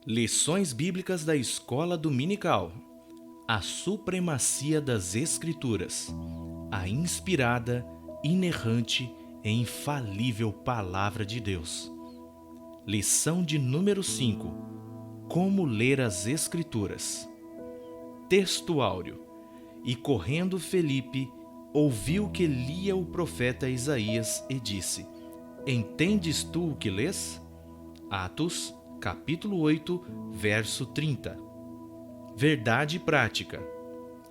Lições Bíblicas da Escola Dominical. A supremacia das Escrituras. A inspirada, inerrante e infalível Palavra de Deus. Lição de número 5. Como ler as Escrituras. Texto áureo. E correndo Felipe, ouviu que lia o profeta Isaías e disse: Entendes tu o que lês? Atos, capítulo 8, verso 30. Verdade prática.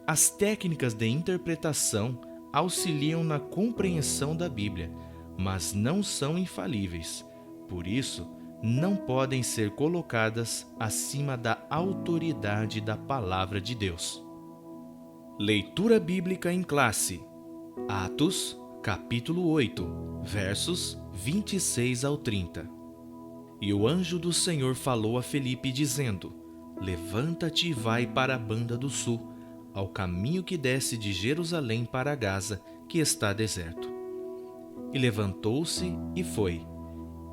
As técnicas de interpretação auxiliam na compreensão da Bíblia, mas não são infalíveis. Por isso, não podem ser colocadas acima da autoridade da Palavra de Deus. Leitura bíblica em classe. Atos, capítulo 8, versos 26 ao 30. E o anjo do Senhor falou a Felipe, dizendo: Levanta-te e vai para a banda do sul, ao caminho que desce de Jerusalém para Gaza, que está deserto. E levantou-se e foi.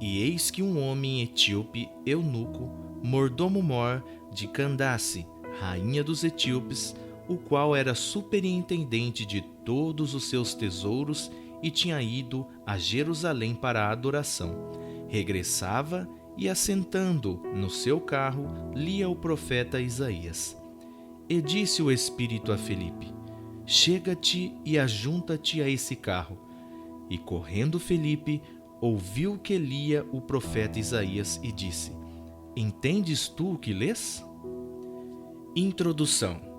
E eis que um homem etíope, eunuco, mordomo-mor de Candace, rainha dos etíopes, o qual era superintendente de todos os seus tesouros e tinha ido a Jerusalém para a adoração, regressava e, assentando no seu carro, lia o profeta Isaías. E disse o Espírito a Felipe: Chega-te e ajunta-te a esse carro. E correndo Felipe, ouviu que lia o profeta Isaías e disse: Entendes tu o que lês? Introdução.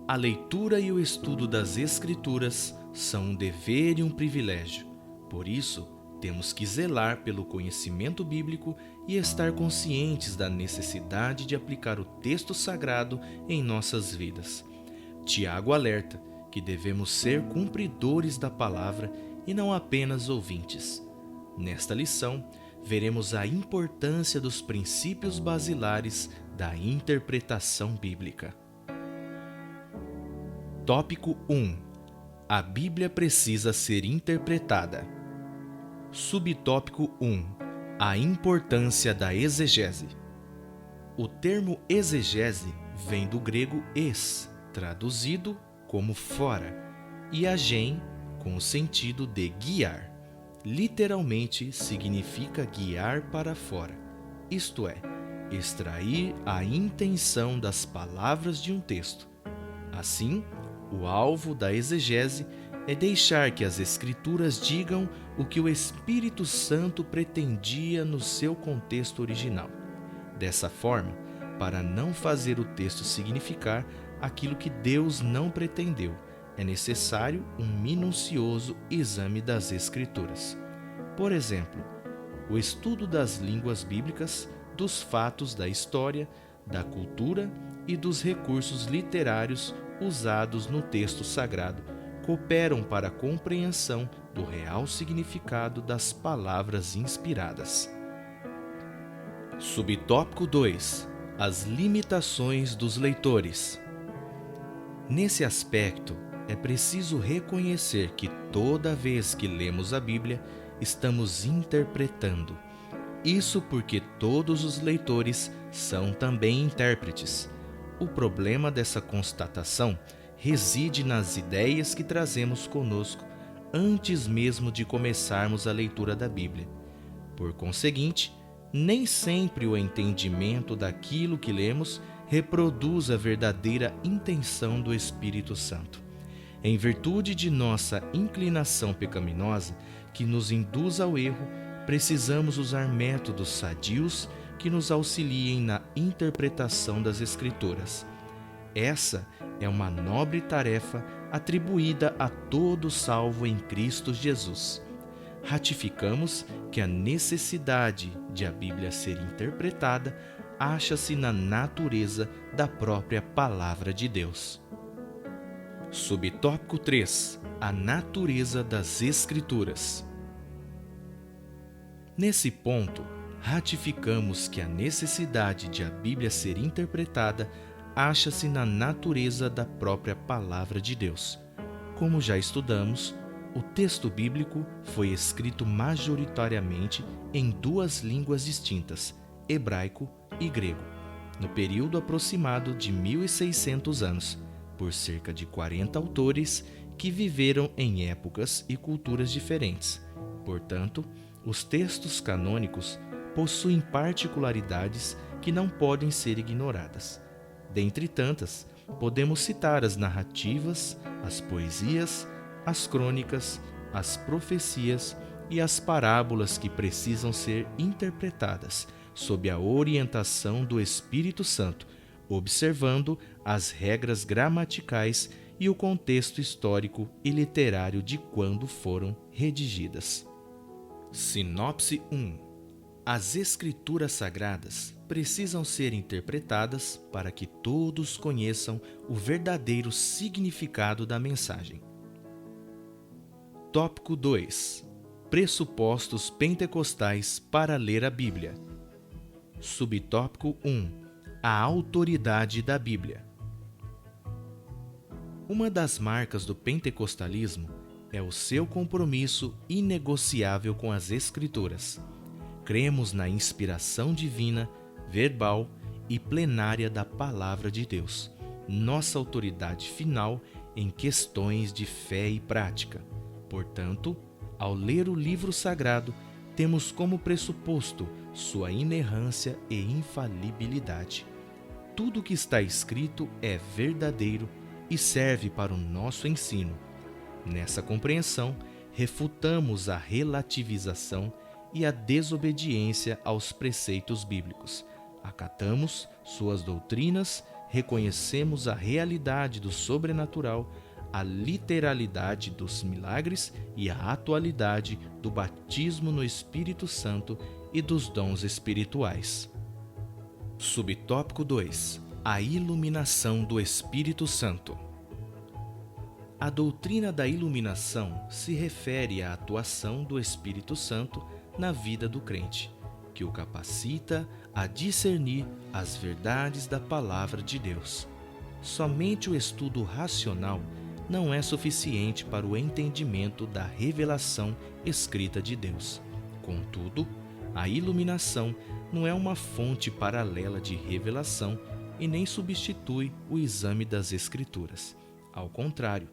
A leitura e o estudo das Escrituras são um dever e um privilégio. Por isso, temos que zelar pelo conhecimento bíblico e estar conscientes da necessidade de aplicar o texto sagrado em nossas vidas. Tiago alerta que devemos ser cumpridores da palavra e não apenas ouvintes. Nesta lição, veremos a importância dos princípios basilares da interpretação bíblica. Tópico 1. A Bíblia precisa ser interpretada. Subtópico 1. A importância da exegese. O termo exegese vem do grego ex, traduzido como fora, e agen, com o sentido de guiar. Literalmente significa guiar para fora, isto é, extrair a intenção das palavras de um texto. Assim, o alvo da exegese é deixar que as Escrituras digam o que o Espírito Santo pretendia no seu contexto original. Dessa forma, para não fazer o texto significar aquilo que Deus não pretendeu, é necessário um minucioso exame das Escrituras. Por exemplo, o estudo das línguas bíblicas, dos fatos da história, da cultura e dos recursos literários usados no texto sagrado cooperam para a compreensão do real significado das palavras inspiradas. Subtópico 2. As limitações dos leitores. Nesse aspecto, é preciso reconhecer que toda vez que lemos a Bíblia, estamos interpretando. Isso porque todos os leitores são também intérpretes. O problema dessa constatação reside nas ideias que trazemos conosco antes mesmo de começarmos a leitura da Bíblia. Por conseguinte, nem sempre o entendimento daquilo que lemos reproduz a verdadeira intenção do Espírito Santo. Em virtude de nossa inclinação pecaminosa, que nos induz ao erro, precisamos usar métodos sadios que nos auxiliem na interpretação das Escrituras. Essa é uma nobre tarefa atribuída a todo salvo em Cristo Jesus. Ratificamos que a necessidade de a Bíblia ser interpretada acha-se na natureza da própria Palavra de Deus. Subtópico 3. A natureza das Escrituras. Nesse ponto, ratificamos que a necessidade de a Bíblia ser interpretada acha-se na natureza da própria Palavra de Deus. Como já estudamos, o texto bíblico foi escrito majoritariamente em duas línguas distintas, hebraico e grego. no período aproximado de 1600 anos, por cerca de 40 autores que viveram em épocas e culturas diferentes. Portanto, os textos canônicos possuem particularidades que não podem ser ignoradas. Dentre tantas, podemos citar as narrativas, as poesias, as crônicas, as profecias e as parábolas que precisam ser interpretadas sob a orientação do Espírito Santo, observando as regras gramaticais e o contexto histórico e literário de quando foram redigidas. Sinopse 1. As Escrituras Sagradas precisam ser interpretadas para que todos conheçam o verdadeiro significado da mensagem. Tópico 2. Pressupostos pentecostais para ler a Bíblia. Subtópico 1. A autoridade da Bíblia. Uma das marcas do pentecostalismo é o seu compromisso inegociável com as Escrituras. Cremos na inspiração divina, verbal e plenária da Palavra de Deus, nossa autoridade final em questões de fé e prática. Portanto, ao ler o livro sagrado, temos como pressuposto sua inerrância e infalibilidade. Tudo o que está escrito é verdadeiro e serve para o nosso ensino. Nessa compreensão, refutamos a relativização e a desobediência aos preceitos bíblicos. Acatamos suas doutrinas, reconhecemos a realidade do sobrenatural, a literalidade dos milagres e a atualidade do batismo no Espírito Santo e dos dons espirituais. Subtópico 2. A iluminação do Espírito Santo. A doutrina da iluminação se refere à atuação do Espírito Santo na vida do crente, que o capacita a discernir as verdades da Palavra de Deus. Somente o estudo racional não é suficiente para o entendimento da revelação escrita de Deus. Contudo, a iluminação não é uma fonte paralela de revelação e nem substitui o exame das Escrituras. Ao contrário,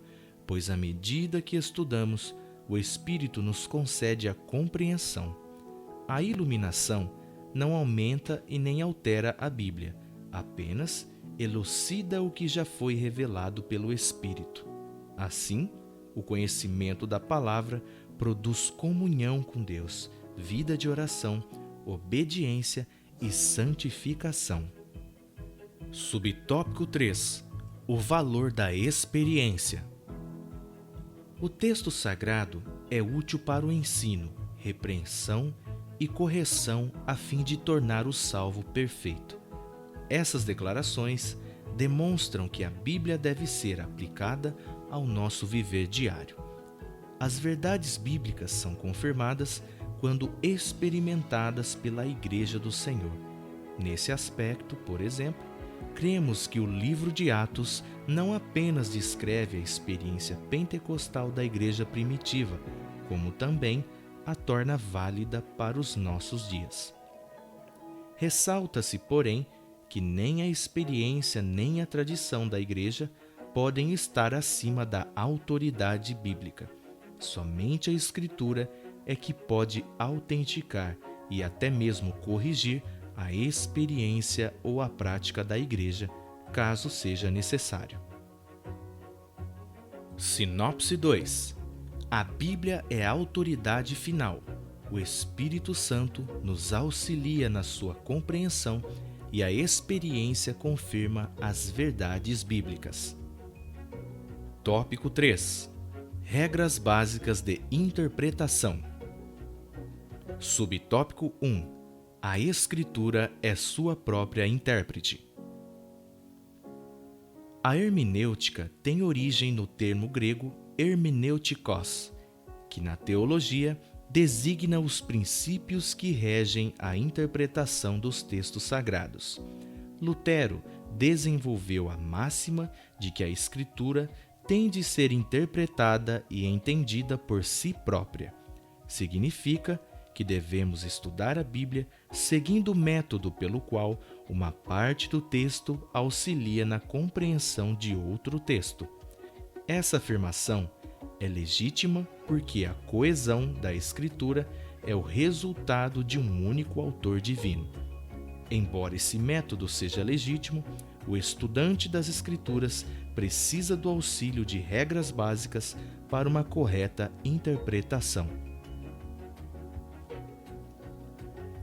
pois à medida que estudamos, o Espírito nos concede a compreensão. A iluminação não aumenta e nem altera a Bíblia, apenas elucida o que já foi revelado pelo Espírito. Assim, o conhecimento da palavra produz comunhão com Deus, vida de oração, obediência e santificação. Subtópico 3. O valor da experiência. O texto sagrado é útil para o ensino, repreensão e correção a fim de tornar o salvo perfeito. Essas declarações demonstram que a Bíblia deve ser aplicada ao nosso viver diário. As verdades bíblicas são confirmadas quando experimentadas pela Igreja do Senhor. Nesse aspecto, por exemplo, cremos que o livro de Atos não apenas descreve a experiência pentecostal da igreja primitiva, como também a torna válida para os nossos dias. Ressalta-se, porém, que nem a experiência nem a tradição da igreja podem estar acima da autoridade bíblica. Somente a Escritura é que pode autenticar e até mesmo corrigir a experiência ou a prática da igreja, caso seja necessário. Sinopse 2. A Bíblia é a autoridade final. O Espírito Santo nos auxilia na sua compreensão e a experiência confirma as verdades bíblicas. Tópico 3. Regras básicas de interpretação. Subtópico 1. A Escritura é sua própria intérprete. A hermenêutica tem origem no termo grego hermeneutikos, que na teologia designa os princípios que regem a interpretação dos textos sagrados. Lutero desenvolveu a máxima de que a Escritura tem de ser interpretada e entendida por si própria. Significa que devemos estudar a Bíblia seguindo o método pelo qual uma parte do texto auxilia na compreensão de outro texto. Essa afirmação é legítima porque a coesão da Escritura é o resultado de um único autor divino. Embora esse método seja legítimo, o estudante das Escrituras precisa do auxílio de regras básicas para uma correta interpretação.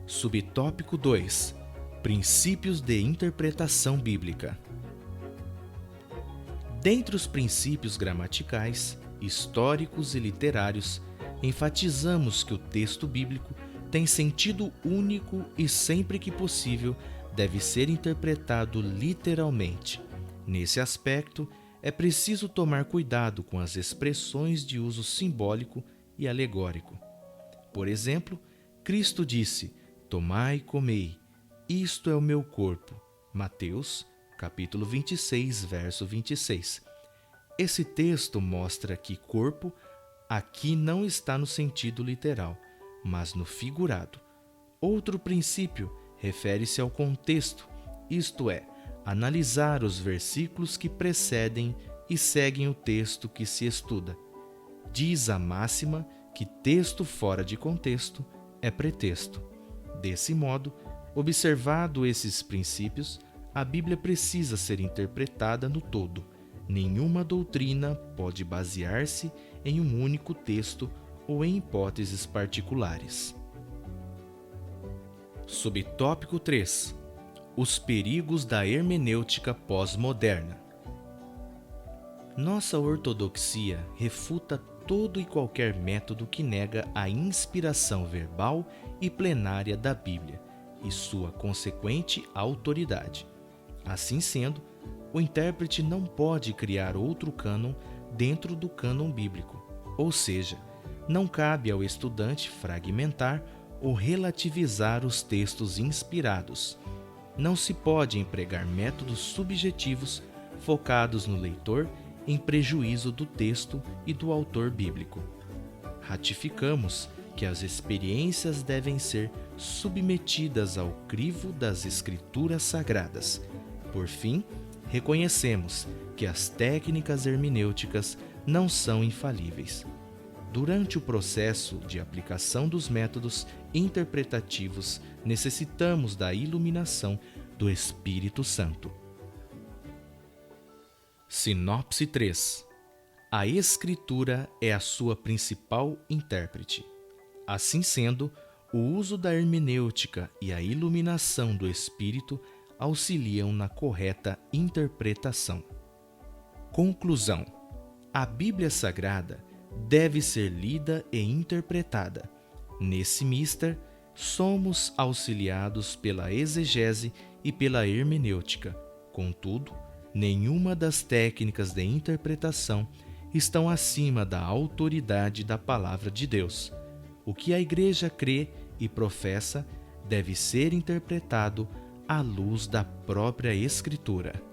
Subtópico 2. Princípios de interpretação bíblica. Dentre os princípios gramaticais, históricos e literários, enfatizamos que o texto bíblico tem sentido único e, sempre que possível, deve ser interpretado literalmente. Nesse aspecto, é preciso tomar cuidado com as expressões de uso simbólico e alegórico. Por exemplo, Cristo disse: "Tomai e comei, isto é o meu corpo." Mateus, capítulo 26, verso 26. Esse texto mostra que corpo aqui não está no sentido literal, mas no figurado. Outro princípio refere-se ao contexto, isto é, analisar os versículos que precedem e seguem o texto que se estuda. Diz a máxima que texto fora de contexto é pretexto. Desse modo, observado esses princípios, a Bíblia precisa ser interpretada no todo. Nenhuma doutrina pode basear-se em um único texto ou em hipóteses particulares. Subtópico 3. Os perigos da hermenêutica pós-moderna. Nossa ortodoxia refuta todo e qualquer método que nega a inspiração verbal e plenária da Bíblia e sua consequente autoridade. Assim sendo, o intérprete não pode criar outro cânon dentro do cânon bíblico, ou seja, não cabe ao estudante fragmentar ou relativizar os textos inspirados. Não se pode empregar métodos subjetivos focados no leitor em prejuízo do texto e do autor bíblico. Ratificamos que as experiências devem ser submetidas ao crivo das Escrituras Sagradas. Por fim, reconhecemos que as técnicas hermenêuticas não são infalíveis. Durante o processo de aplicação dos métodos interpretativos, necessitamos da iluminação do Espírito Santo. Sinopse 3. A Escritura é a sua principal intérprete. Assim sendo, o uso da hermenêutica e a iluminação do Espírito auxiliam na correta interpretação. Conclusão: a Bíblia Sagrada deve ser lida e interpretada. Nesse mister, somos auxiliados pela exegese e pela hermenêutica. Contudo, nenhuma das técnicas de interpretação estão acima da autoridade da Palavra de Deus. O que a Igreja crê e professa deve ser interpretado à luz da própria Escritura.